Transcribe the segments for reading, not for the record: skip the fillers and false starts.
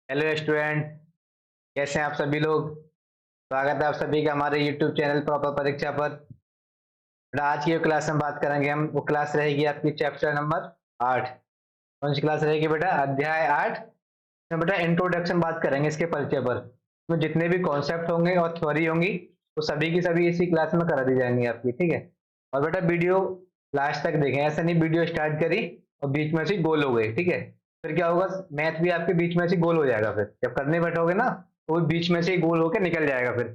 Hello student, कैसे हैं आप सभी लोग। स्वागत है आप सभी का हमारे यूट्यूब चैनल प्रॉपर परीक्षा पर। बेटा आज की जो क्लास में बात करेंगे हम, वो क्लास रहेगी आपकी चैप्टर नंबर 8। कौन सी क्लास रहेगी बेटा? अध्याय 8 में बेटा इंट्रोडक्शन बात करेंगे इसके परिचय पर। तो जितने भी कॉन्सेप्ट होंगे और थ्योरी होंगी वो सभी की सभी इसी क्लास में करा दी जाएंगी आपकी, ठीक है। और बेटा वीडियो लास्ट तक देखें, ऐसा नहीं वीडियो स्टार्ट करी और बीच में से गोल हो गई, ठीक है। फिर क्या होगा, मैथ भी आपके बीच में से गोल हो जाएगा। फिर जब करने बैठोगे ना तो वो बीच में से ही गोल होकर निकल जाएगा। फिर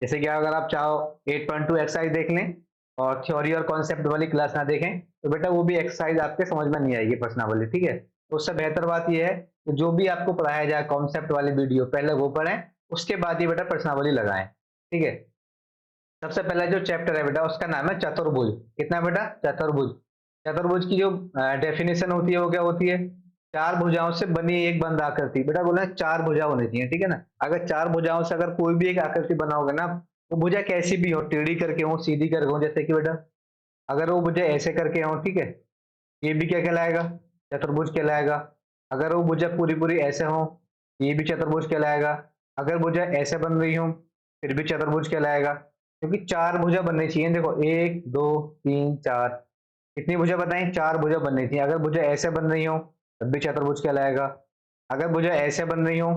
जैसे कि अगर आप चाहो 8.2 एक्सरसाइज देख लें और थ्योरी और कॉन्सेप्ट वाली क्लास ना देखें तो बेटा वो भी एक्सरसाइज आपके समझ में नहीं आएगी प्रश्नावली, ठीक है। तो उससे बेहतर बात यह है कि जो भी आपको पढ़ाया जाए कॉन्सेप्ट वाली वीडियो पहले वो पढ़ें, उसके बाद ही बेटा प्रश्नावली लगाएं, ठीक है। सबसे पहला जो चैप्टर है बेटा उसका नाम है चतुर्भुज। कितना बेटा? चतुर्भुज। चतुर्भुज की जो डेफिनेशन होती है वो क्या होती है? चार भुजाओं से बनी एक बंद आकृति। बेटा बोला चार भुजा होनी चाहिए, ठीक है ना। अगर चार भुजाओं से अगर कोई भी एक आकृति बनाओगे ना, वो भुजा कैसी भी हो, टेढ़ी करके हो, सीधी करके हो, जैसे कि बेटा अगर वो भुजा ऐसे करके हो, ठीक है, ये भी क्या कहलाएगा? चतुर्भुज कहलाएगा। अगर वो भुजा पूरी पूरी ऐसे हो, ये भी चतुर्भुज कहलाएगा। अगर भुजा ऐसे बन रही हो फिर भी चतुर्भुज कहलाएगा, क्योंकि चार भुजा बननी चाहिए। देखो 1 2 3 4, कितनी भुजा बताएं? चार भुजा बननी चाहिए। अगर भुजा ऐसे बन रही हो तब भी चतुर्भुज कहलाएगा। अगर भुजा ऐसे बन रही हो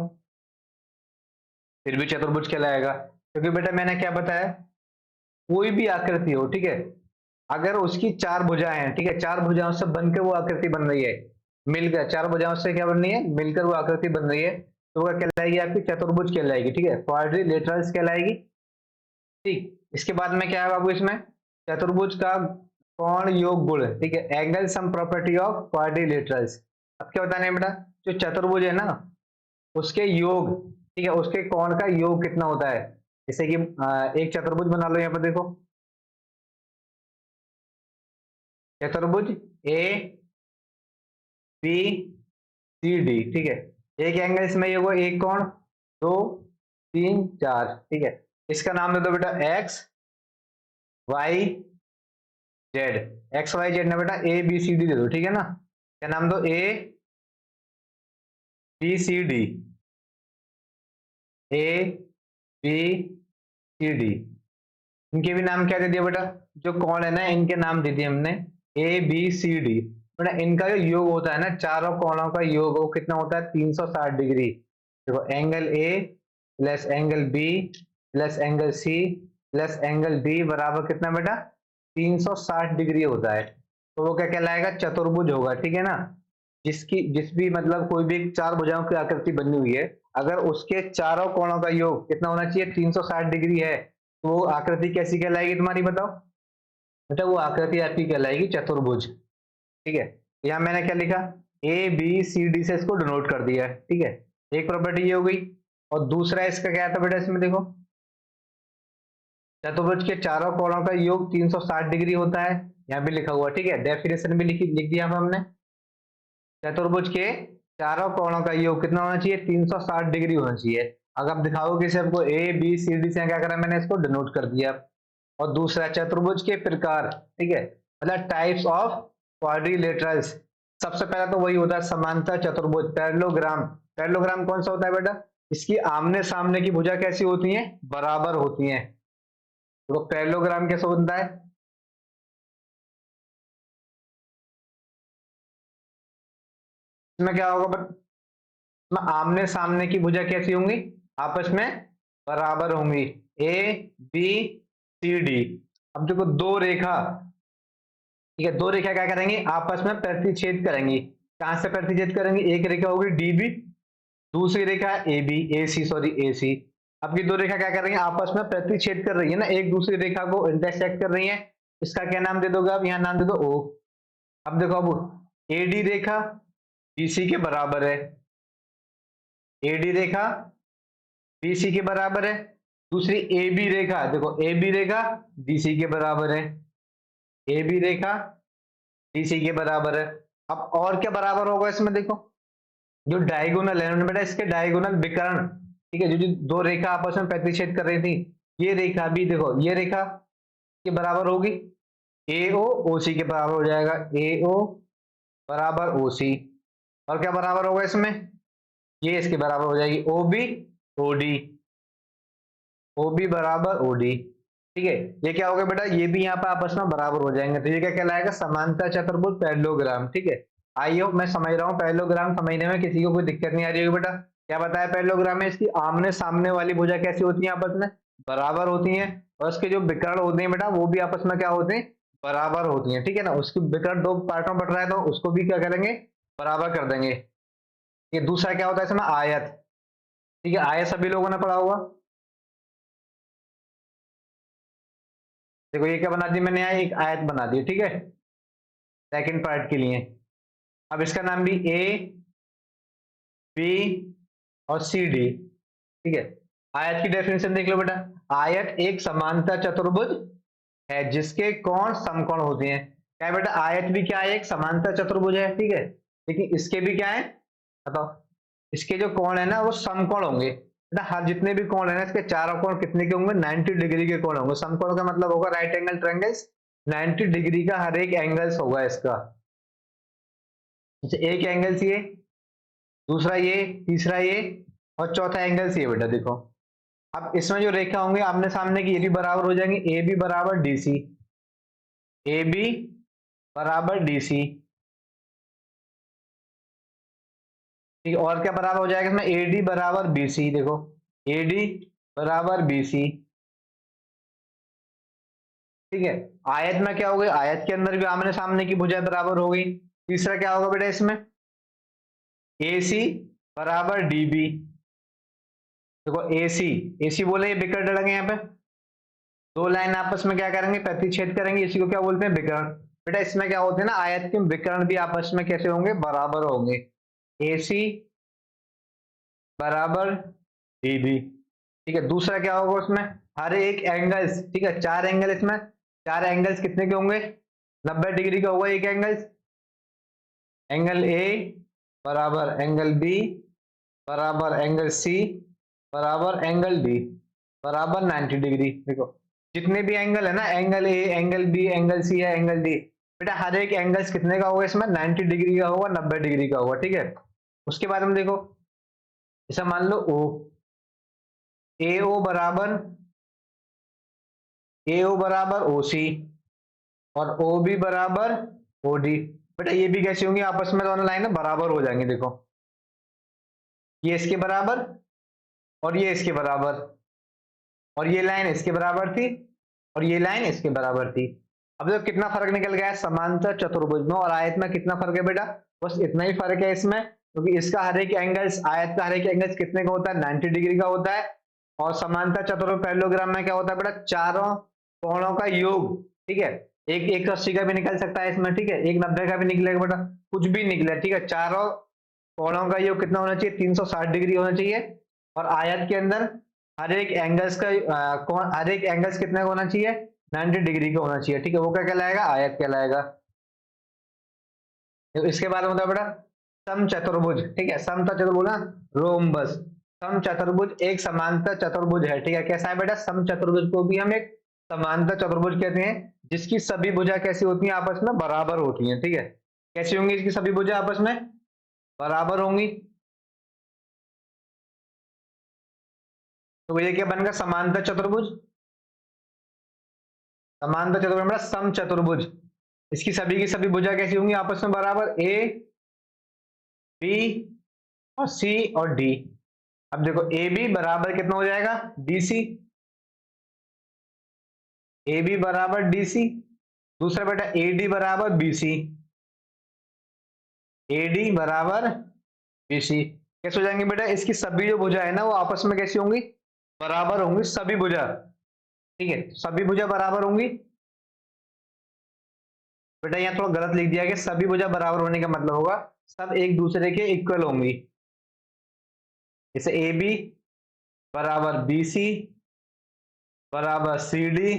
फिर भी चतुर्भुज कहलाएगा, क्योंकि बेटा मैंने क्या बताया, कोई भी आकृति हो, ठीक है, अगर उसकी चार भुजाएं हैं, ठीक है, चार भुजाओं से बनकर वो आकृति बन रही है, मिलकर चार भुजाओं से क्या बन रही है, मिलकर वो आकृति बन रही है, तो वो कहलाएगी आपकी चतुर्भुज कहलाएगी, ठीक है, क्वाड्रिलेटरल्स कहलाएगी। ठीक, इसके बाद में क्या है बाबू इसमें? चतुर्भुज का कोण योग गुण, ठीक है, angle sum property of quadrilaterals. अब क्या बताने बेटा, जो चतुर्भुज है ना उसके योग, ठीक है, उसके कोण का योग कितना होता है। जैसे कि एक चतुर्भुज बना लो यहाँ पर, देखो चतुर्भुज ए बी सी डी, ठीक है। एक एंगल इसमें ये हुआ, एक कोण, दो तीन चार, ठीक है। इसका नाम दे दो बेटा X Y Z. X Y Z ना बेटा ए बी सी डी दे दो, ठीक है ना। क्या नाम दो? A B C D, A B C D. इनके भी नाम क्या दे दिया बेटा? जो कोण है ना इनके नाम दे दिए हमने ए बी सी डी। बेटा इनका जो योग होता है ना, चारों कोणों का योग वो कितना होता है? 360 डिग्री। देखो angle A plus angle B plus angle C plus angle D बराबर कितना बेटा? 360 डिग्री होता है। तो वो क्या कहलाएगा? चतुर्भुज होगा, ठीक है ना। जिस भी मतलब कोई भी चार भुजाओं की आकृति बनी हुई है, अगर उसके चारों कोणों का योग कितना होना चाहिए? 360 डिग्री है, तो वो आकृति कैसी कहलाएगी तुम्हारी, बताओ बेटा? वो आकृति आपकी कहलाएगी चतुर्भुज, ठीक है। यहाँ मैंने क्या लिखा? ए बी सी डी से इसको डिनोट कर दिया है, ठीक है। एक प्रॉपर्टी ये हो गई। और दूसरा इसका क्या था बेटा? इसमें देखो चतुर्भुज के चारों कोणों का योग 360 डिग्री होता है, यहाँ भी लिखा हुआ, ठीक है। डेफिनेशन भी लिख दिया हमने। चतुर्भुज के चारों कोणों का योग कितना होना चाहिए? 360 डिग्री होना चाहिए। अगर आप दिखाओगे कि आपको ए बी सी डी से क्या करा, मैंने इसको डिनोट कर दिया। और दूसरा चतुर्भुज के प्रकार, ठीक है, मतलब टाइप्स ऑफ क्वाड्रिलेटरल्स। सबसे पहला तो वही होता है समांतर चतुर्भुज, पैरेललोग्राम। पैरेललोग्राम कौन सा होता है बेटा? इसकी आमने सामने की भुजा कैसी होती हैं? बराबर होती हैं। तो पैरेललोग्राम कैसे बनता है? इसमें क्या होगा बट, इसमें आमने सामने की भुजा कैसी होंगी? आपस में बराबर होंगी। A B C D. अब देखो दो रेखा, ठीक है, दो रेखा क्या करेंगी? आपस में प्रतिच्छेद करेंगी। कहां से प्रतिच्छेद करेंगी? एक रेखा होगी डी बी, दूसरी रेखा A B A C, sorry ए सी। अब ये दो रेखा क्या कर रही है? आपस में प्रतिच्छेद कर रही है ना, एक दूसरी रेखा को इंटरसेक्ट कर रही है। इसका क्या नाम दे दोगे आप? यहाँ नाम दे दो ओ। अब देखो अब एडी रेखा बीसी के बराबर है, एडी रेखा बीसी के बराबर है। दूसरी ए बी रेखा, देखो ए बी रेखा बीसी के बराबर है, ए बी रेखा बीसी के बराबर है। अब और क्या बराबर होगा इसमें? देखो जो डायगोनल है बेटा, इसके डायगोनल विकर्ण, ठीक है, जो दो रेखा आपस में प्रतिच्छेद कर रही थी, ये रेखा भी देखो ये रेखा के बराबर होगी। ए ओ ओ सी के बराबर हो जाएगा, ए ओ बराबर ओ सी। और क्या बराबर होगा इसमें? ये इसके बराबर हो जाएगी O B O D, O B बराबर ओ डी। ठीक है, ये क्या होगा बेटा, ये भी यहाँ पे आपस में बराबर हो जाएंगे, तो ये क्या कहलाएगा, समांतर चतुर्भुज पैरेललोग्राम। ठीक है, आई होप मैं समझ रहा हूँ, पैरेललोग्राम समझने में किसी को कोई दिक्कत नहीं आ रही होगी बेटा। क्या बताया पैरेललोग्राम में, इसकी आमने सामने वाली भुजा कैसी होती है, आपस में बराबर होती है, और उसके जो विकर्ण होते हैं बेटा वो भी आपस में क्या होते हैं, बराबर होती है। ठीक है ना, उसकी विकर्ण दो पार्टों में बट रहा है तो उसको भी क्या करेंगे, बराबर कर देंगे। ये दूसरा क्या होता है इसमें, आयत। ठीक है, आयत सभी लोगों ने पढ़ा होगा। देखो ये क्या बना दी मैंने, यहाँ एक आयत बना दी। ठीक है, सेकंड पार्ट के लिए। अब इसका नाम भी ए बी और सी डी। ठीक है, आयत की डेफिनेशन देख लो बेटा। आयत एक समांतर चतुर्भुज है जिसके कोण समकोण होते हैं। क्या है बेटा, आयत भी क्या है, एक समांतर चतुर्भुज है। ठीक है, लेकिन इसके भी क्या है, बताओ, इसके जो कोण है ना वो समकोण होंगे बेटा। हर जितने भी कोण है ना इसके चारों कोण कितने के होंगे, 90 डिग्री के कोण होंगे। समकोण का मतलब होगा राइट एंगल ट्रायंगल्स, 90 डिग्री का हर एक एंगल्स होगा इसका। एक एंगल ये, दूसरा ये, तीसरा ये, और चौथा एंगल ये बेटा। देखो अब इसमें जो रेखा होंगे आमने सामने की, ये भी बराबर हो जाएंगे, ए बी बराबर डी सी, ए बी बराबर डी सी। ठीक है, और क्या बराबर हो जाएगा इसमें, ए डी बराबर बी सी। देखो ए डी बराबर बी सी। ठीक है, आयत में क्या हो गई, आयत के अंदर भी आमने सामने की भुजाएं बराबर हो गई। तीसरा क्या होगा बेटा इसमें, ए सी बराबर डी बी। देखो ए सी बोले, ये विकर्ण डलेंगे यहाँ पे, दो लाइन आपस में क्या करेंगे, प्रतिच्छेद करेंगे, इसी को क्या बोलते हैं, विकर्ण। बेटा इसमें क्या होते हैं ना, आयत के विकर्ण भी आपस में कैसे होंगे, बराबर होंगे। ए सी बराबर डी बी। ठीक है, दूसरा क्या होगा उसमें, हर एक एंगल्स, ठीक है, चार एंगल इसमें, चार एंगल्स कितने के होंगे, 90 डिग्री का होगा एक एंगल। एंगल ए बराबर एंगल बी बराबर एंगल सी बराबर एंगल डी बराबर 90 डिग्री। देखो जितने भी एंगल है ना, angle A, angle B, angle C है, एंगल डी, बेटा हर एक एंगल्स कितने का होगा इसमें, 90 डिग्री का होगा, 90 डिग्री का होगा। ठीक है, उसके बाद हम देखो, जैसा मान लो ओ, ए ओ बराबर ओ सी, और ओ बी बराबर ओ डी। बेटा ये भी कैसी होंगी, आपस में दोनों लाइन बराबर हो जाएंगे। देखो ये इसके बराबर और ये इसके बराबर, और ये लाइन इसके बराबर थी और ये लाइन इसके बराबर थी। अब देखो कितना फर्क निकल गया है समांतर चतुर्भुज में और आयत में, कितना फर्क है बेटा, बस इतना ही फर्क है इसमें, क्योंकि इसका हर एक एंगल्स, आयत का हर एक एंगल्स कितने का होता है, 90 डिग्री का होता है, और समांतर चतुर्भुज पैरेललोग्राम में क्या होता है बेटा, चारों कोणों का योग। ठीक है, एक 180 का भी निकल सकता है इसमें, ठीक है, एक 90 का भी निकलेगा बेटा, कुछ भी निकले। ठीक है, चारों कोणों का योग कितना होना चाहिए, 360 डिग्री होना चाहिए, और आयत के अंदर हर एक एंगल्स का हर एक एंगल्स कितने का होना चाहिए, 90 डिग्री का होना चाहिए। ठीक है, वो क्या कहलाएगा, आयत कहलाएगा। तो इसके बाद होता है बेटा समचतुर्भुज। ठीक है, समचतुर्भुज ना, रोम्बस। समचतुर्भुज एक समांतर चतुर्भुज है। ठीक है, कैसा है बेटा, समचतुर्भुज को भी हम एक समांतर चतुर्भुज कहते हैं, जिसकी सभी भुजा कैसी होती हैं, आपस में बराबर होती हैं। ठीक है, कैसी होंगी इसकी सभी भुजा, आपस में बराबर होंगी। तो ये क्या बनेगा, समांतर चतुर्भुज। समांतर चतुर्भुज मतलब समचतुर्भुज, इसकी सभी की सभी भुजा कैसी होंगी, आपस में बराबर, ए बी और सी और डी। अब देखो ए बी बराबर कितना हो जाएगा, डी सी, ए बी बराबर डी सी। दूसरा बेटा ए डी बराबर बी सी, ए डी बराबर बी सी। कैसे हो जाएंगे बेटा, इसकी सभी जो भुजा है ना वो आपस में कैसी होंगी, बराबर होंगी सभी भुजा। ठीक है, सभी भुजा बराबर होंगी। बेटा यहाँ थोड़ा गलत लिख दिया कि सभी भुजा बराबर होने का मतलब होगा सब एक दूसरे के इक्वल होंगी। जैसे ए बी बराबर बी सी बराबर सी डी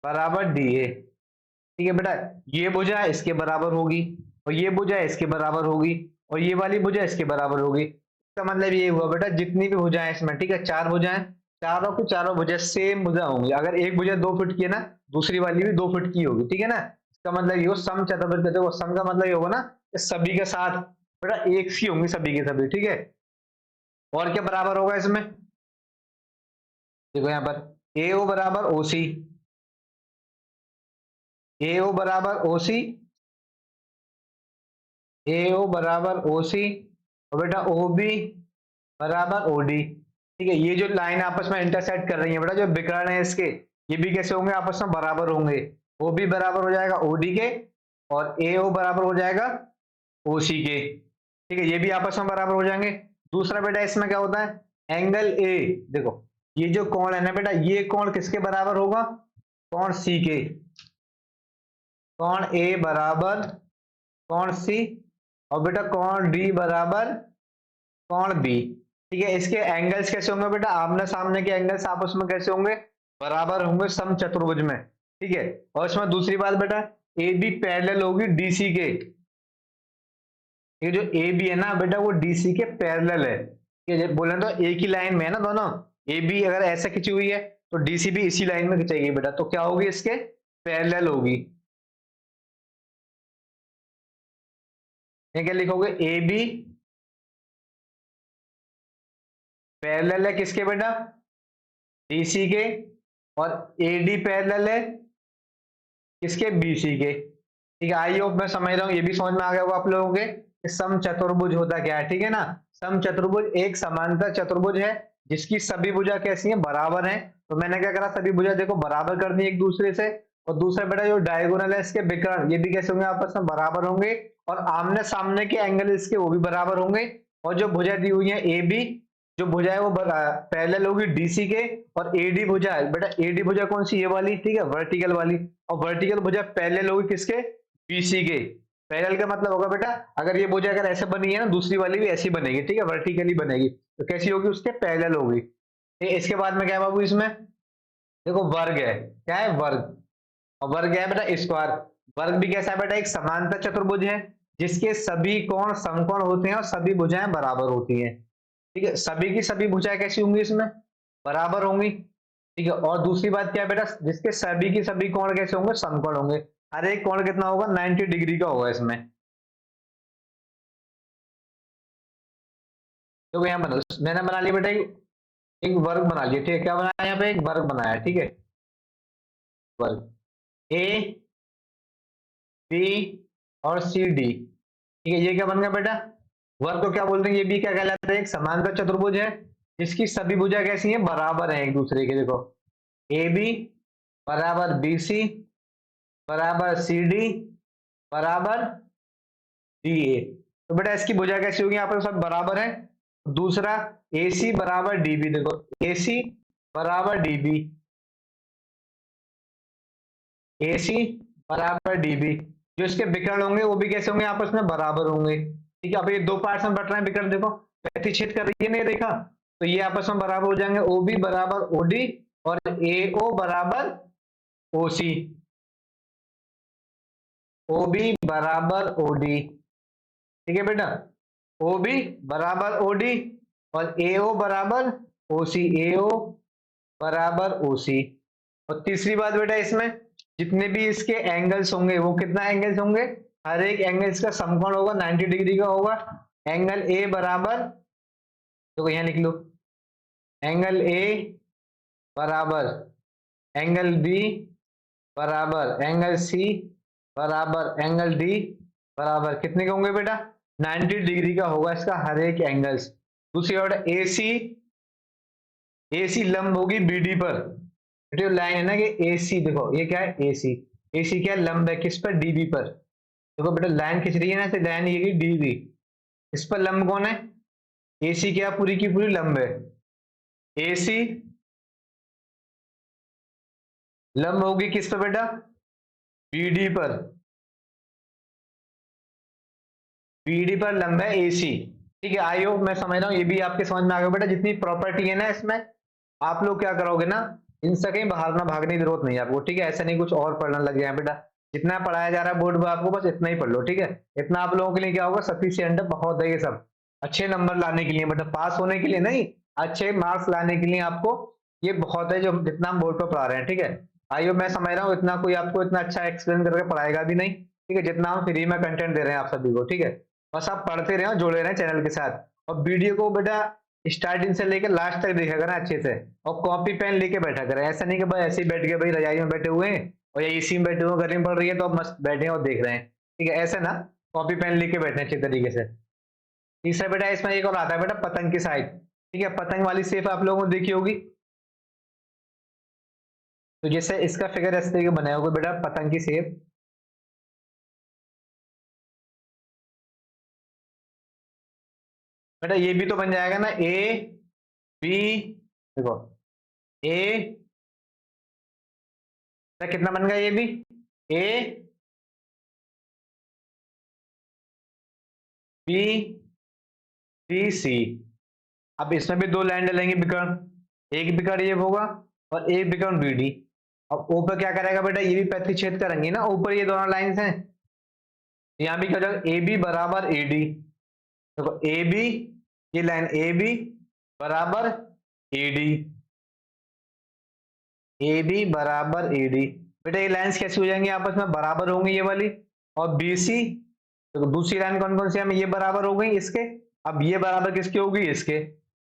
बराबर डी ए। ठीक है बेटा, ये भुजा इसके बराबर होगी और ये भुजा इसके बराबर होगी और ये वाली भुजा इसके बराबर होगी। इसका मतलब ये हुआ बेटा, जितनी भी भुजाएं इसमें, ठीक है, चार भुजाएं, चारों की चारों भुजा सेम भुजा होंगी। अगर एक भुजा 2 फुट की है ना, दूसरी वाली भी 2 फुट की होगी। ठीक है ना, इसका मतलब ये सम चतुर्भुज कहते हैं। सम का मतलब ये होगा ना कि सभी के साथ, बेटा एक सी होंगी सभी के सभी, ठीक है। और क्या बराबर होगा इसमें, देखो यहाँ पर ए ओ बराबर ओ सी, ए ओ बराबर ओ सी, ए ओ बराबर ओ सी, और बेटा ओ बी बराबर ओ डी, ठीक है। ये जो लाइन आपस में इंटरसेक्ट कर रही है बेटा, जो विकर्ण है इसके, ये भी कैसे होंगे, आपस में बराबर होंगे। ओ बी बराबर हो जाएगा ओ डी के, और ए ओ बराबर हो जाएगा ओ सी के, ठीक है। ये भी आपस में बराबर हो जाएंगे। दूसरा बेटा इसमें क्या होता है, एंगल ए, देखो ये जो कोण है ना बेटा, ये कोण किसके बराबर होगा, कोण सी के, कोण ए बराबर कोण सी, और बेटा कोण डी बराबर कोण बी, ठीक है। इसके एंगल्स कैसे होंगे बेटा, आमने सामने के एंगल्स आपस में कैसे होंगे, बराबर होंगे समचतुर्भुज में, ठीक है। और इसमें दूसरी बात बेटा, ए बी पैरेलल होगी डीसी के, ये जो ए बी है ना बेटा वो डीसी के पैरेलल है, ठीक है। बोले तो एक ही लाइन में है ना दोनों, ए बी अगर ऐसे खिंची हुई है तो डीसी भी इसी लाइन में खिंचेगी बेटा, तो क्या होगी, इसके पैरेलल होगी। ये क्या लिखोगे, ए बी पैरेलल है किसके बेटा, डीसी के, और एडी पैरेलल है किसके, बीसी के, ठीक है। आई होप मैं समझ रहा हूँ, ये भी समझ में आ गया होगा आप लोगों के कि समचतुर्भुज होता क्या है, ठीक है ना। समचतुर्भुज एक समांतर चतुर्भुज है जिसकी सभी भुजा कैसी हैं, बराबर हैं। तो मैंने क्या करा, सभी भुजा देखो बराबर कर दी एक दूसरे से। और दूसरा बेटा जो डायगोनल है इसके विकर्ण, ये भी कैसे होंगे, आपस में बराबर होंगे, और आमने सामने के एंगल इसके वो भी बराबर होंगे। और जो भुजा दी हुई है ए बी, जो भुजा है वो पैरेलल होगी डीसी के, और एडी भुजा है बेटा, एडी भुजा कौन सी, ये वाली, ठीक है, वर्टिकल वाली। और वर्टिकल भुजा पैरेलल होगी किसके, बीसी के। पैरेलल का मतलब होगा बेटा, अगर ये भुजा अगर ऐसे बनी है ना, दूसरी वाली भी ऐसी बनेगी, ठीक है, वर्टिकली बनेगी, तो कैसी होगी, उसके पैरेलल होगी। इसके बाद में क्या है बाबू, इसमें देखो वर्ग है, क्या है, वर्ग, और वर्ग है बेटा स्क्वायर। वर्ग भी कैसा है बेटा, एक समांतर चतुर्भुज है जिसके सभी कोण समकोण होते हैं और सभी भुजाएं बराबर होती हैं, ठीक है। सभी की सभी भुजाएं कैसी होंगी, इसमें बराबर होंगी, ठीक है। और दूसरी बात क्या है बेटा, जिसके सभी की सभी कोण कैसे होंगे, समकोण होंगे। हर एक कोण कितना होगा, 90 डिग्री का होगा इसमें। तो यहाँ बना, मैंने बना लिया बेटा एक वर्ग बना लिया, ठीक है। क्या बनाया, यहाँ पे एक वर्ग बनाया, ठीक है, वर्ग ए बी और सी डी, ठीक है। ये क्या बन गया बेटा, वर्ग को क्या बोलते हैं, ये भी क्या कहलाता है, एक समांतर चतुर्भुज है जिसकी सभी भुजा कैसी हैं, बराबर है एक दूसरे के। देखो ए बी बराबर बी सी बराबर सी डी बराबर डी ए, तो बेटा इसकी भुजा कैसी होगी, यहाँ पर सब बराबर है। दूसरा ए सी बराबर डी बी, देखो ए सी बराबर डी बी, ए सी बराबर डी बी, जो इसके विकर्ण होंगे वो भी कैसे होंगे, आपस में बराबर होंगे, ठीक है। अब ये दो पार्ट्स में बट रहे हैं विकर्ण, देखो प्रतिच्छेद कर रही है नहीं देखा, तो ये आपस में बराबर हो जाएंगे, ओ बी बराबर ओ डी और ए ओ बराबर ओ सी, ओ बी बराबर ओ डी, ठीक है बेटा, ओ बी बराबर ओ डी और ए ओ बराबर ओ सी, ए ओ बराबर ओ सी। और तीसरी बात बेटा, इसमें जितने भी इसके एंगल्स होंगे वो कितना एंगल्स होंगे, हर एक एंगल्स का समकोण होगा 90 डिग्री का होगा। एंगल ए बराबर, तो यहाँ लिख लो, एंगल ए बराबर एंगल बी बराबर एंगल सी बराबर एंगल डी बराबर कितने के होंगे बेटा, 90 डिग्री का होगा इसका हर एक एंगल्स। दूसरी ओर ए सी लंब होगी बीडी पर, जो लाइन है ना कि ए सी, देखो ये क्या है, ए सी क्या लंब है किस पर, डीबी पर। देखो बेटा लाइन खींच रही है ना, तो लाइन ये डीबी, इस पर लंब कौन है, ए सी क्या पूरी की पूरी लंब है, ए सी लंब होगी किस पर बेटा, बीडी पर, बीडी पर लंब है ए सी, ठीक है। आई होप मैं समझ रहा हूँ, ये भी आपके समझ में आ गया बेटा। जितनी प्रॉपर्टी है ना इसमें, आप लोग क्या करोगे ना, इनसे कहीं बाहर ना भागने की जरूरत नहीं है आपको, ठीक है। ऐसा नहीं कुछ और पढ़ना लग गया बेटा, जितना पढ़ाया जा रहा है बोर्ड पर आपको बस इतना ही पढ़ लो, ठीक है। इतना आप लोगों के लिए क्या होगा, सफिशिएंट है, बहुत है ये सब, अच्छे नंबर लाने के लिए बेटा, पास होने के लिए नहीं, अच्छे मार्क्स लाने के लिए आपको ये बहुत है, जो जितना हम बोर्ड पर पढ़ा रहे हैं, ठीक है। आई होप मैं समझ रहा हूँ, इतना कोई आपको इतना अच्छा एक्सप्लेन करके पढ़ाएगा भी नहीं, ठीक है, जितना हम फ्री में कंटेंट दे रहे हैं आप सभी को, ठीक है। बस आप पढ़ते रहे और जुड़े रहे चैनल के साथ, और वीडियो को बेटा स्टार्टिंग से लेकर लास्ट तक देखा करें अच्छे से, और कॉपी पेन लेके बैठा करें। ऐसा नहीं कि भाई ऐसे ही बैठ गए, भाई रजाई में बैठे हुए हैं और या इसी में बैठे हुए, गर्मी पड़ रही है तो आप मस्त बैठे हैं और देख रहे हैं, ठीक है, ऐसे ना, कॉपी पेन लेके बैठे अच्छे तरीके से। तीसरा बेटा इसमें एक और आता है बेटा, पतंग की साइड, ठीक है, पतंग वाली शेप आप लोगों ने देखी होगी। तो जैसे इसका फिगर इस तरीके बनाया होगा बेटा, पतंग की शेप। बेटा ये भी तो बन जाएगा ना, ए बी, देखो ए, कितना बन गया ये भी, ए बी सी सी। अब इसमें भी दो लाइन डलेंगे विकर्ण, एक विकर्ण ये होगा और एक विकर्ण बी डी। अब ऊपर क्या करेगा बेटा, ये भी प्रतिच्छेद करेंगे ना, ऊपर ये दोनों लाइन हैं, यहाँ भी क्या हो जाएगा, ए बी बराबर ए डी। देखो ए बी, ये लाइन ए बी बराबर ए डी, ए बी बराबर ए डी। बेटा ये लाइंस कैसी हो जाएंगी, आपस में बराबर होंगी ये वाली, और बी सी, तो दूसरी लाइन कौन कौन सी हमें, ये बराबर हो गई इसके। अब ये बराबर किसकी होगी, इसके,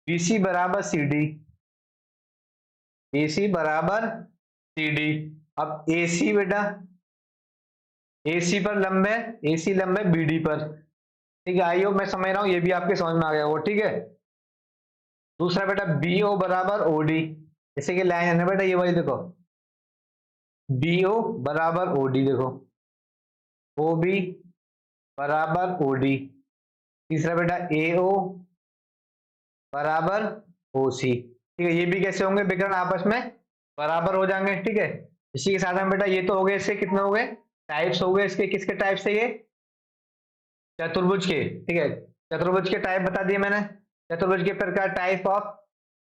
बी सी बराबर सी डी, बी सी बराबर सी डी। अब ए सी बेटा, ए सी पर लंब है, ए सी लंब है बी डी पर, ठीक है, आई हो, मैं समझ रहा हूँ ये भी आपके समझ में आ गया वो, ठीक है। दूसरा बेटा बी ओ बराबर ओ डी, जैसे कि लाइन है ना बेटा ये वाली, देखो बी ओ बराबर ओ डी, देखो ओ बी बराबर ओ डी। तीसरा बेटा ए ओ बराबर ओ सी, ठीक है, ये भी कैसे होंगे विकर्ण, आपस में बराबर हो जाएंगे, ठीक है। इसी के साथ में बेटा ये तो हो गए, इसके कितने हो गए टाइप्स हो गए इसके, किसके टाइप से, ये चतुर्भुज के, ठीक है, चतुर्भुज के टाइप बता दिए मैंने, चतुर्भुज के प्रकार, टाइप ऑफ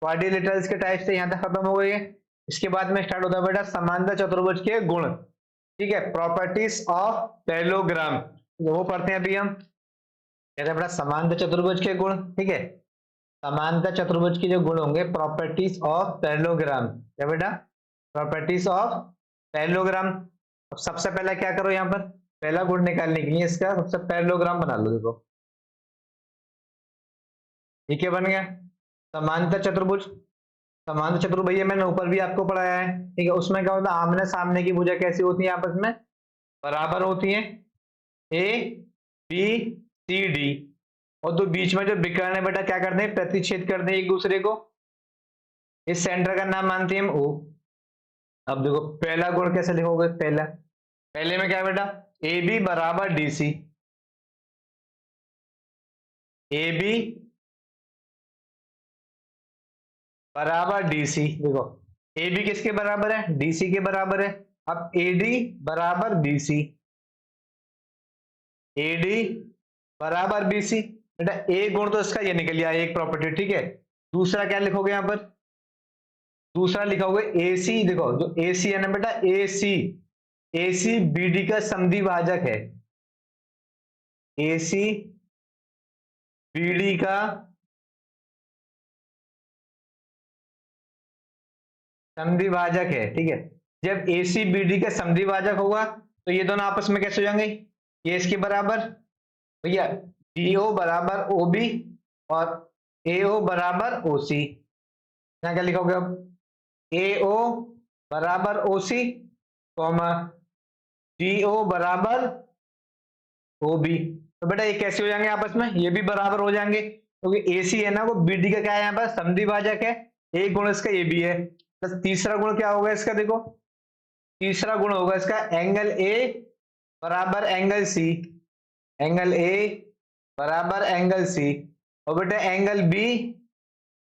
क्वाड्रिलेटरल्स के टाइप से यहाँ तक खत्म हो गई है। इसके बाद में स्टार्ट होता है बेटा समांतर चतुर्भुज के गुण, ठीक है, प्रॉपर्टीज ऑफ पैरेललोग्राम, वो पढ़ते हैं अभी हम। कहते हैं बेटा समांतर चतुर्भुज के गुण, ठीक है, समांतर चतुर्भुज के जो गुण होंगे, प्रॉपर्टीज ऑफ पैरेललोग्राम, क्या बेटा, प्रॉपर्टीज ऑफ पैरेललोग्राम। अब सबसे पहले क्या करो, यहाँ पर पहला गुण निकालने के लिए इसका सबसे पैरेललोग्राम बना लो, देखो ठीक है, बन गया समांतर चतुर्भुज। समांतर चतुर्भुज भैया मैंने ऊपर भी आपको पढ़ाया है, ठीक है, उसमें क्या होता है, आमने सामने की भुजा कैसी होती है, आपस में बराबर होती है, ए बी सी डी, और तो बीच में जो विकर्ण है बेटा क्या करते हैं, प्रतिच्छेद करते हैं एक दूसरे को, इस सेंटर का नाम मानते हैं हम ओ। अब देखो पहला गुण कैसे लिखोगे, पहला, पहले में क्या है बेटा, ए बी बराबर डी सी, ए बी बराबर डी सी, देखो ए बी किसके बराबर है, डी सी के बराबर है। अब ए डी बराबर बी सी, ए डी बराबर बी सी, बेटा एक गुण तो इसका ये निकल गया, एक प्रॉपर्टी, ठीक है। दूसरा क्या लिखोगे यहाँ पर, दूसरा लिखोगे ए सी, देखो जो ए सी है ना बेटा, ए सी, ए सी बी डी का समद्वि भाजक है, ए सी बी डी का समद्वि भाजक है, ठीक है। जब ए सी बी डी का समद्वि भाजक होगा तो ये दोनों आपस में कैसे हो जाएंगे, ये इसके बराबर, भैया डी ओ बराबर ओ बी और ए ओ बराबर ओ सी। यहाँ क्या लिखोगे, अब ए ओ बराबर ओ सी कॉमा डी ओ बराबर ओ बी, तो बेटा ये कैसे हो जाएंगे आपस में, ये भी बराबर हो जाएंगे, क्योंकि ए सी है ना वो बी डी का क्या है, यहाँ पर समद्वि भाजक है, एक गुण इसका ये भी है। प्लस तीसरा गुण क्या होगा इसका, देखो तीसरा गुण होगा इसका एंगल ए बराबर एंगल सी, एंगल ए बराबर एंगल सी, और बेटा एंगल बी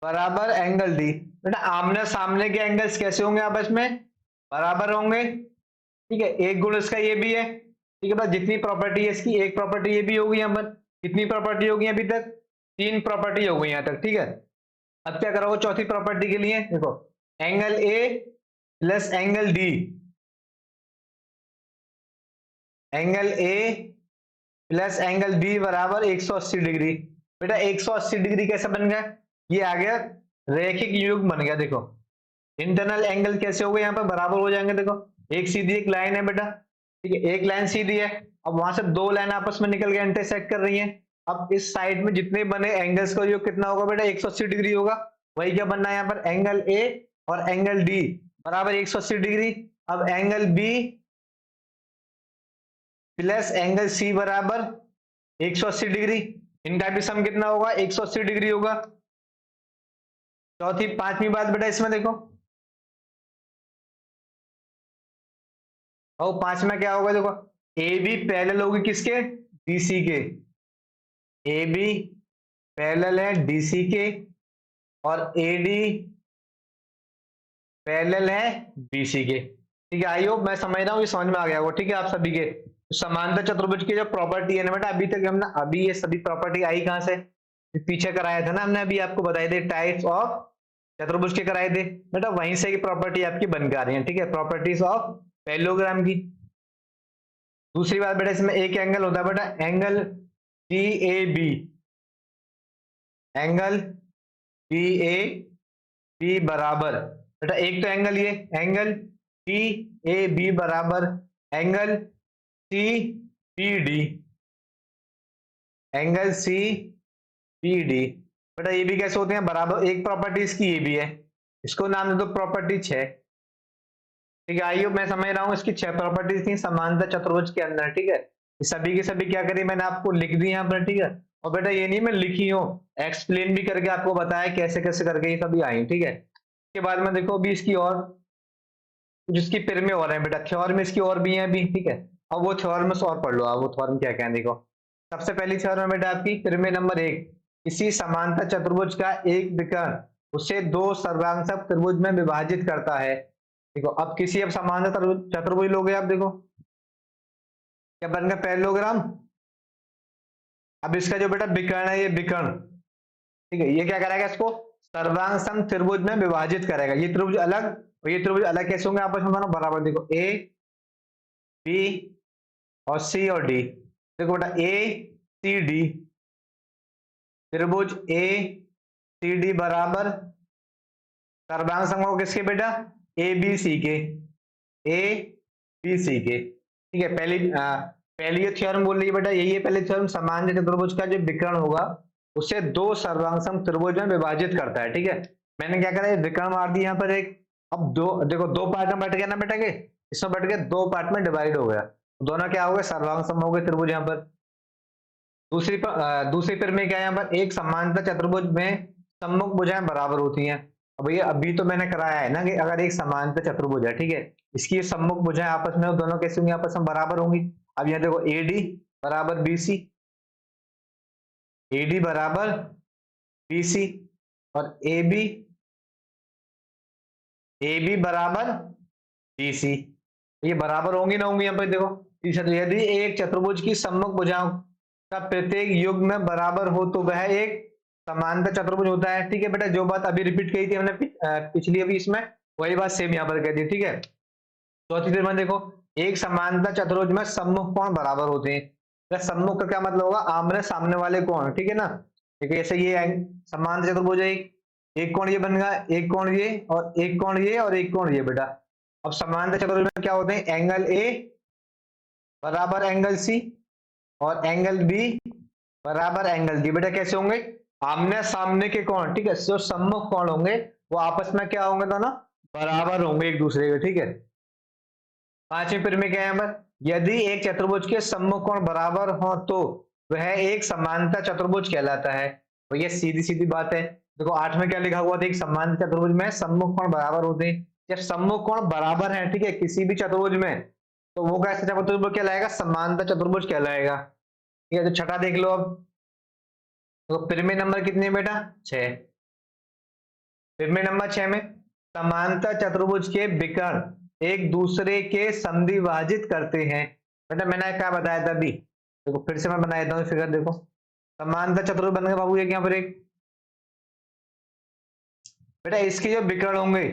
बराबर एंगल डी। बेटा आमने सामने के एंगल्स कैसे होंगे, आपस में बराबर होंगे, ठीक है, एक गुण इसका ये भी है, ठीक है। बस जितनी प्रॉपर्टी है इसकी, एक प्रॉपर्टी ये भी होगी, यहाँ पर कितनी प्रॉपर्टी होगी अभी तक, तीन प्रॉपर्टी हो गई यहाँ तक, ठीक है। अब क्या करोगे चौथी प्रॉपर्टी के लिए, देखो angle A plus angle D, angle A plus angle B बराबर 180 डिग्री। बेटा 180 डिग्री कैसे बन गया, ये आ गया रैखिक युग्म बन गया, देखो इंटरनल एंगल कैसे हो गए, यहाँ पर बराबर हो जाएंगे, देखो एक सीधी एक लाइन है बेटा, ठीक है, एक लाइन सीधी है, अब वहां से दो लाइन आपस में निकल के इंटरसेक्ट कर रही है, अब इस साइड में जितने बने एंगल्स का योग कितना होगा बेटा, 180 डिग्री होगा। वही क्या बनना है यहाँ पर, एंगल ए और एंगल डी बराबर 180 डिग्री। अब angle B plus angle C बराबर 180 डिग्री, इनका भी सम कितना होगा, 180 डिग्री होगा। चौथी पांचवी बात बेटा इसमें देखो, और पांच में क्या होगा देखो, ए बी पैरेलल होगी किसके, डीसी के। ए बी पैरेलल है डीसी के और ए डी पैरेलल है बीसी के। ठीक है, आई होप मैं समझ रहा हूँ, ये समझ में आ गया होगा। ठीक है, आप सभी के समांतर चतुर्भुज की जो प्रॉपर्टी है ना बेटा, अभी तक हमने अभी ये सभी प्रॉपर्टी आई कहां से, पीछे कराया था ना हमने, अभी आपको बताए थे टाइप्स ऑफ चतुर्भुज के कराए थे बेटा, वहीं से ये प्रॉपर्टी आपकी बन के आ रही है। ठीक है, प्रॉपर्टीज ऑफ पैरेललोग्राम की। दूसरी बात बेटा, इसमें एक एंगल होता है बेटा, angle D A B, angle D A B बराबर बेटा, एक तो एंगल ये एंगल डी ए बी बराबर angle C P D, angle C P D बेटा, ये भी कैसे होते हैं बराबर, एक प्रॉपर्टी इसकी ये भी है, इसको नाम दे दो प्रॉपर्टी 6। ठीक है, आइए मैं समझ रहा हूँ, इसकी 6 प्रॉपर्टीज थी समांतर चतुर्भुज के अंदर। ठीक है, ये सभी के सभी क्या करिए मैंने आपको लिख दी यहाँ पर। ठीक है, और बेटा ये नहीं मैं लिखी हूँ, एक्सप्लेन भी करके आपको बताया कैसे कैसे करके ये सभी आई। ठीक है, इसके बाद में देखो अभी इसकी और जिसकी फिर में और है बेटा, थ्योरम इसकी और भी है अभी। ठीक है, अब वो थ्योरम से और पढ़ लो आप, वो थ्योरम क्या क्या है देखो। सबसे पहली थ्योरम बेटा आपकी फिर में नंबर 1, किसी समांतर चतुर्भुज का एक विकर्ण उसे दो सर्वांशक त्रिभुज में विभाजित करता है। देखो अब किसी अब समांतर चतुर्भुज लोगे आप, देखो क्या बन गया पैरेललोग्राम। अब इसका जो बेटा विकर्ण है ये विकर्ण, ठीक है, ये क्या करेगा, इसको सर्वांग त्रिभुज में विभाजित करेगा। ये त्रिभुज अलग और ये त्रिभुज अलग कैसे होंगे आपस में दोनों बराबर, देखो ए बी और सी और डी। देखो बेटा ए सी डी, त्रिभुज ए सी डी बराबर सर्वांग समकोण किसके बेटा, ए बी सी के, ए बी सी के। ठीक है, पहली ये थ्योरम बोल रही है बेटा, यही है पहले थ्योरम, समांतर चतुर्भुज का जो विकर्ण होगा उसे दो सर्वांग त्रिभुज में विभाजित करता है। ठीक है, मैंने क्या करा, विकर्ण मार दिया यहाँ पर एक, अब दो देखो दो पार्ट में बट गया ना बेटा के, इसमें बट के दो पार्ट में डिवाइड हो गया, दोनों क्या हो गए सर्वांग सम हो गए त्रिभुज यहाँ पर। दूसरी फिर में क्या है यहाँ पर, एक समांतर चतुर्भुज में सम्मुख भुजाएं बराबर होती हैं। अब ये अभी तो मैंने कराया है ना कि अगर एक समांतर चतुर्भुज है, ठीक है, इसकी सम्मुख भुजाएं आपस में दोनों कैसे होंगी, आपस में बराबर होंगी। अब यहाँ देखो ए डी बराबर बी सी, ए डी बराबर बी सी और ए बी बराबर बी सी, ये बराबर होंगी ना होंगी यहाँ पर देखो। यदि एक चतुर्भुज की सम्मुख भुजाओं का प्रत्येक युग्म में बराबर हो तो वह एक समांतर चतुर्भुज होता है। ठीक है बेटा, जो बात अभी रिपीट कही थी हमने पिछली अभी, इसमें वही बात सेम यहाँ पर कह दी। ठीक है, चौथी फिर में देखो, एक समांतर चतुर्भुज में सम्मुख कोण बराबर होते हैं। तो सम्मुख का क्या मतलब होगा, आमने सामने वाले कोण। ठीक है ना, ठीक है, ऐसे ये समांतर चतुर्भुज है, एक कोण ये बन गया, एक कोण ये और एक कोण ये और एक कोण ये बेटा। अब समांतर चतुर्भुज में क्या होते हैं, एंगल ए बराबर एंगल सी और एंगल बी बराबर एंगल डी। बेटा कैसे होंगे, आमने सामने के कोण। ठीक है, जो सम्मुख कोण होंगे वो आपस में क्या होंगे, दोनों बराबर होंगे एक दूसरे के। ठीक है, पांचवी फिर में क्या है, यदि एक चतुर्भुज के सम्मुख कोण बराबर हो तो वह एक समांतर चतुर्भुज कहलाता है। तो ये सीधी सीधी बात है। देखो 8 में क्या लिखा हुआ था, एक समांतर चतुर्भुज में सम्मुख कोण बराबर होते हैं। जब सम्मुख कोण बराबर है, ठीक है, किसी भी चतुर्भुज में, तो वो कैसे चतुर्भुज कहलाएगा, समांतर चतुर्भुज कहलाएगा। ठीक है, तो छठा देख लो अब, तो पिरमिड नंबर कितने बेटा, 6। पिरमिड नंबर 6 में समांतर चतुर्भुज के विकर्ण एक दूसरे के समद्विभाजित करते हैं। बेटा मैंने क्या बताया था अभी, देखो फिर से मैं बना देता हूँ फिगर। देखो समांतर चतुर्भुज बन गया बाबू एक यहाँ पर एक, बेटा इसके जो विकर्ण होंगे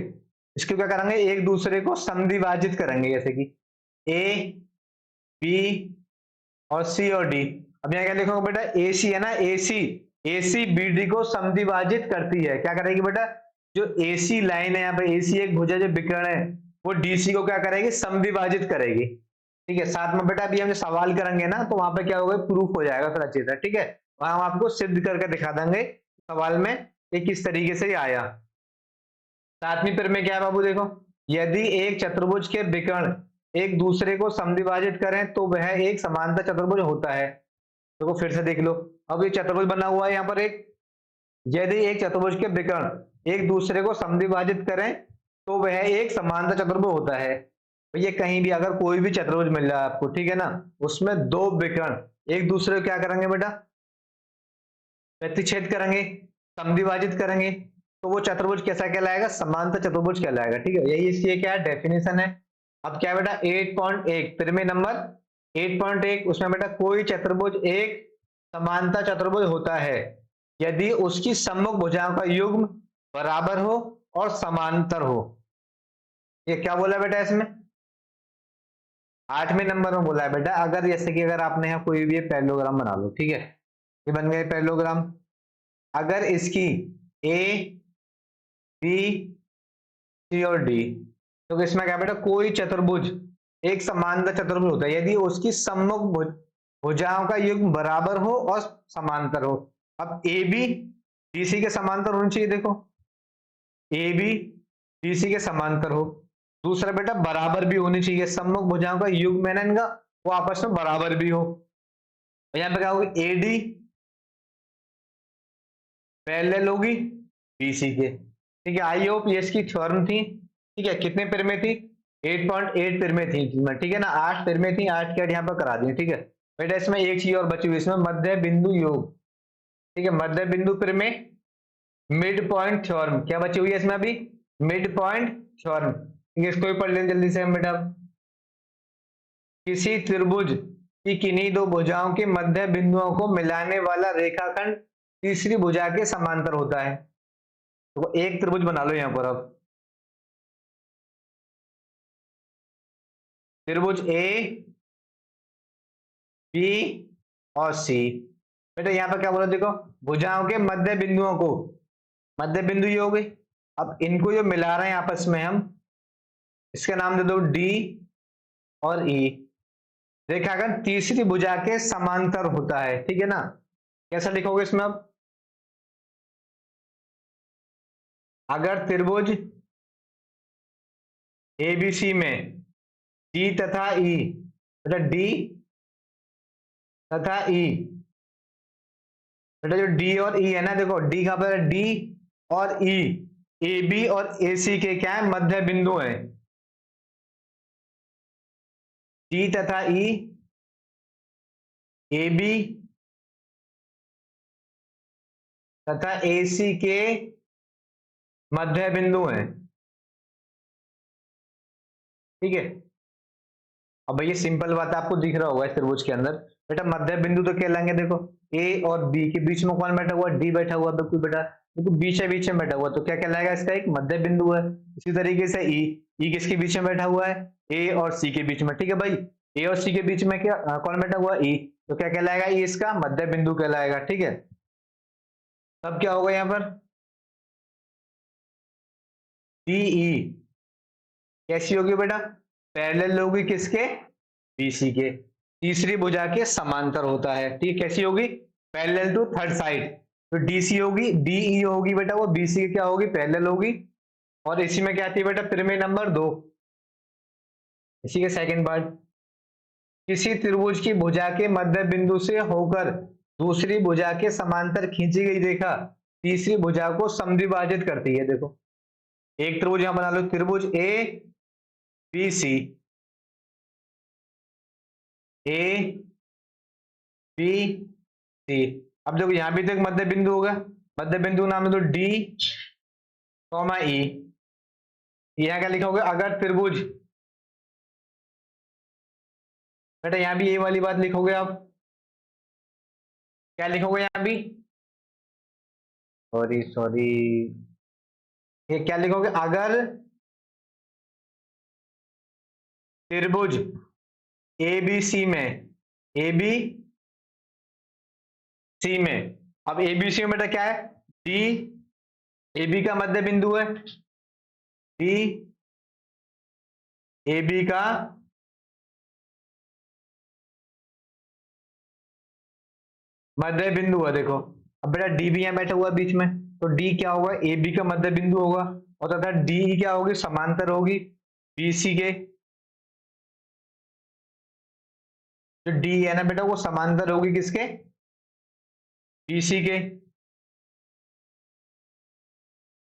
इसके क्या करेंगे, एक दूसरे को समद्विभाजित करेंगे, जैसे कि ए बी और सी और डी। अब यहाँ क्या लिखोगे बेटा, ए सी है ना, ए सी बी डी को समद्विभाजित करती है। क्या करेगी बेटा, जो ए सी लाइन है यहाँ पे, ए सी एक भुजा जो विकर्ण है वो डीसी को क्या करेगी, समद्विभाजित करेगी। ठीक है, साथ में बेटा अभी हम जो सवाल करेंगे ना तो वहां पे क्या होगा, प्रूफ हो जाएगा फिर अच्छी तरह। ठीक है, वहां हम आपको सिद्ध करके दिखा देंगे सवाल में कि किस तरीके से ये आया। सातवीं पर में क्या है बाबू, देखो, यदि एक चतुर्भुज के विकर्ण एक दूसरे को समद्विभाजित करें तो वह एक समांतर चतुर्भुज होता है। देखो फिर से देख लो, अब ये चतुर्भुज बना हुआ है यहाँ पर एक, यदि एक चतुर्भुज के विकर्ण एक दूसरे को समद्विभाजित करें तो वह एक समांतर चतुर्भुज होता है। तो ये कहीं भी अगर कोई भी चतुर्भुज मिल रहा है आपको, ठीक है ना, उसमें दो विकर्ण एक दूसरे को क्या करेंगे बेटा, प्रतिच्छेद करेंगे, समद्विभाजित करेंगे, तो वो चतुर्भुज कैसा कहलाएगा, समांतर चतुर्भुज कहलाएगा। ठीक है, यही इसकी क्या डेफिनेशन है। अब क्या बेटा 8.1 प्रमेय नंबर 8.1, उसमें बेटा कोई चतुर्भुज एक समांतर चतुर्भुज होता है यदि उसकी सम्मुख भुजाओं का युग्म बराबर हो और समांतर हो। ये क्या बोला बेटा इसमें, 8वें नंबर में बोला है बेटा, अगर जैसे कि अगर आपने यहाँ कोई भी पैरेललोग्राम बना लो, ठीक है, ये बन गए पैरेललोग्राम, अगर इसकी ए बी सी और डी, तो इसमें क्या बेटा कोई चतुर्भुज एक समांतर चतुर्भुज होता है यदि उसकी सम्मुख भुजाओं का युग्म बराबर हो और समांतर हो। अब ए बी बीसी के समांतर होना चाहिए, देखो ए बी बीसी के समांतर हो। दूसरा बेटा बराबर भी होनी चाहिए, सम्मुख भुजाओं का युग्म है ना इनका, वो आपस में बराबर भी हो। यहाँ पे क्या होगी, ए डी पैरेलल होगी बीसी के। ठीक है, आई होप ये इसकी थ्योरम थी। ठीक है, कितने पेर में थी, 8.8 पेर में थी, ठीक है ना, 8 पेर में थी, 8 के 8 यहाँ पर करा दी। ठीक है बेटा, इसमें एक चीज और बची हुई, इसमें मध्य बिंदु योग। ठीक है, मध्य बिंदु पेर में मिड पॉइंट थ्योरम क्या बची हुई है इसमें अभी, मिड पॉइंट थ्योरम। ठीक है, इसको भी पढ़ लें जल्दी से हम बेटा। किसी त्रिभुज की किन्हीं दो भुजाओं के मध्य बिंदुओं को मिलाने वाला रेखाखंड तीसरी भुजा के समांतर होता है। तो एक त्रिभुज बना लो यहां पर, अब त्रिभुज ए बी और सी। बेटा यहां पर क्या बोला, देखो भुजाओं के मध्य बिंदुओं को, मध्य बिंदु ये हो गई, अब इनको जो मिला रहे हैं आपस में हम, इसका नाम दे दो डी और ई। रेखाखंड तीसरी भुजा के समांतर होता है। ठीक है ना, कैसा लिखोगे इसमें, अब अगर त्रिभुज एबीसी में डी तथा ई, मतलब डी तथा ई, बेटा जो डी और ई है ना, देखो डी कहां पर है, डी और ई, ए बी और ए सी के क्या है, मध्य बिंदु है। डी तथा ई ए बी तथा ए सी के मध्य बिंदु है। ठीक है, अब भैया सिंपल बात है, आपको दिख रहा होगा इस त्रिभुज के अंदर, बेटा मध्य बिंदु तो कहलाएंगे, देखो ए और बी के बीच में कौन बैठा हुआ, डी बैठा हुआ, बिल्कुल बेटा बिल्कुल बीच में बैठा हुआ, तो क्या कहलाएगा, इसका एक मध्य बिंदु है। इसी तरीके से ई किसके बीच में बैठा हुआ है, ए और सी के बीच में। ठीक है भाई, ए और सी के बीच में क्या कौन बैठा हुआ, ई, तो क्या कहलाएगा, ई इसका मध्य बिंदु कहलाएगा। ठीक है, तब क्या होगा यहाँ पर, डीई कैसी होगी बेटा, पैरेलल होगी किसके, बीसी के, तीसरी भुजा के समांतर होता है। ठीक, कैसी होगी, पैरेलल टू थर्ड साइड। तो डीसी होगी, डीई होगी बेटा वो बीसी के क्या होगी, पैरेलल होगी। और इसी में क्या आती है बेटा, प्रमेय नंबर 2, इसी के सेकंड पार्ट, किसी त्रिभुज की भुजा के मध्य बिंदु से होकर दूसरी भुजा के समांतर खींची गई रेखा तीसरी भुजा को समद्विभाजित करती है। देखो एक त्रिभुज यहां बना लो, त्रिभुज ए बी सी, ए बी सी। अब देखो यहां भी तो एक मध्य बिंदु होगा, मध्य बिंदु नाम है तो डी कॉमा ई। यहां क्या लिखा होगा, अगर त्रिभुज, बेटा यहां भी ये वाली बात लिखोगे आप, क्या लिखोगे यहां भी, सॉरी सॉरी, ये क्या लिखोगे, अगर त्रिभुज ए बी सी में, ए बी सी में, अब ए बी सी में बेटा क्या है, डी ए बी का मध्य बिंदु है, डी ए बी का मध्य बिंदु है देखो। अब बेटा डी भी यहाँ बैठा हुआ है बीच में, तो डी क्या होगा, ए बी का मध्य बिंदु होगा, और तथा डी क्या होगी, समांतर होगी बीसी के। जो डी है ना बेटा वो समांतर होगी किसके, बीसी के।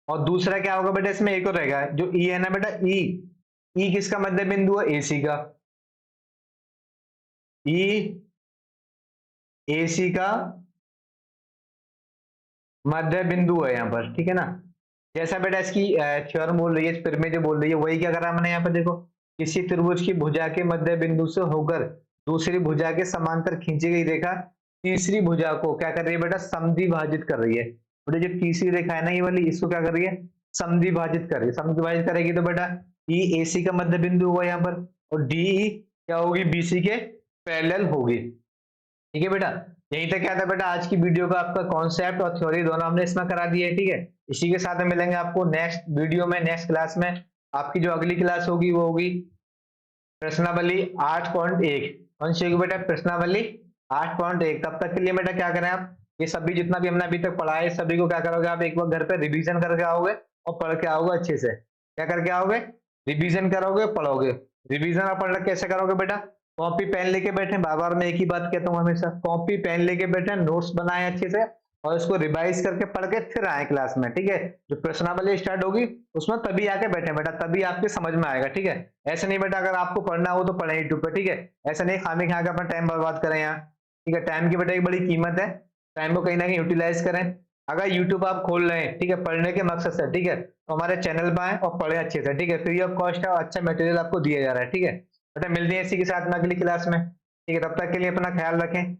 और दूसरा क्या होगा बेटा, इसमें एक और रहेगा जो ई है ना बेटा, ई ई किसका मध्य बिंदु है, एसी का। ई एसी का मध्य बिंदु है यहाँ पर, ठीक है ना। जैसा बेटा इसकी थ्योरम बोल रही है, फिर में जो बोल रही है वही क्या करा मैंने यहाँ पर देखो, किसी त्रिभुज की भुजा के मध्य बिंदु से होकर दूसरी भुजा के समांतर खींची गई रेखा तीसरी भुजा को क्या कर रही है बेटा, समद्विभाजित कर रही है। बेटा जो तीसरी रेखा है ना ये वाली, इसको क्या कर रही है, समद्विभाजित कर रही है। समद्विभाजित करेगी तो बेटा ई एसी का मध्य बिंदु हुआ यहाँ पर, और डी क्या होगी, बीसी के पैरेलल होगी। ठीक है बेटा, यहीं तक क्या था बेटा आज की वीडियो का आपका कॉन्सेप्ट और थ्योरी दोनों हमने इसमें करा दिया है। ठीक है, इसी के साथ में मिलेंगे आपको नेक्स्ट वीडियो में, नेक्स्ट क्लास में। आपकी जो अगली क्लास होगी वो होगी प्रश्नावली 8.1। कौन सी होगी बेटा, प्रश्नावली 8.1। तब तक के लिए बेटा क्या करें आप, ये सभी जितना भी हमने अभी तक पढ़ा है सभी को क्या करोगे आप, एक बार घर पे रिवीजन करके आओगे और पढ़ के आओगे अच्छे से। क्या करके आओगे, रिवीजन करोगे पढ़ोगे। रिवीजन और पढ़ कैसे करोगे बेटा, कॉपी पेन लेके बैठे, बार बार मैं एक ही बात कहता हूँ हमेशा, कॉपी पेन लेके बैठे, नोट्स बनाए अच्छे से और इसको रिवाइज करके पढ़ के फिर आए क्लास में। ठीक है, जो प्रश्नावली स्टार्ट होगी उसमें तभी आके बैठे बेटा, तभी आपके समझ में आएगा। ठीक है, ऐसे नहीं बेटा अगर आपको पढ़ना हो तो पढ़े यूट्यूब पे। ठीक है, ऐसा नहीं खामी खा के अपना टाइम बर्बाद करें यहाँ। ठीक है, टाइम की बेटा एक बड़ी कीमत है, टाइम को कहीं ना कहीं यूटिलाइज करें। अगर यूट्यूब आप खोल रहे हैं ठीक है पढ़ने के मकसद से, ठीक है, तो हमारे चैनल पर आए और पढ़े अच्छे से। ठीक है, फ्री ऑफ कॉस्ट है और अच्छा मटेरियल आपको दिया जा रहा है। ठीक है बेटा, मिलते हैं इसी के साथ में अगली क्लास में। ठीक है, तब तक के लिए अपना ख्याल रखें।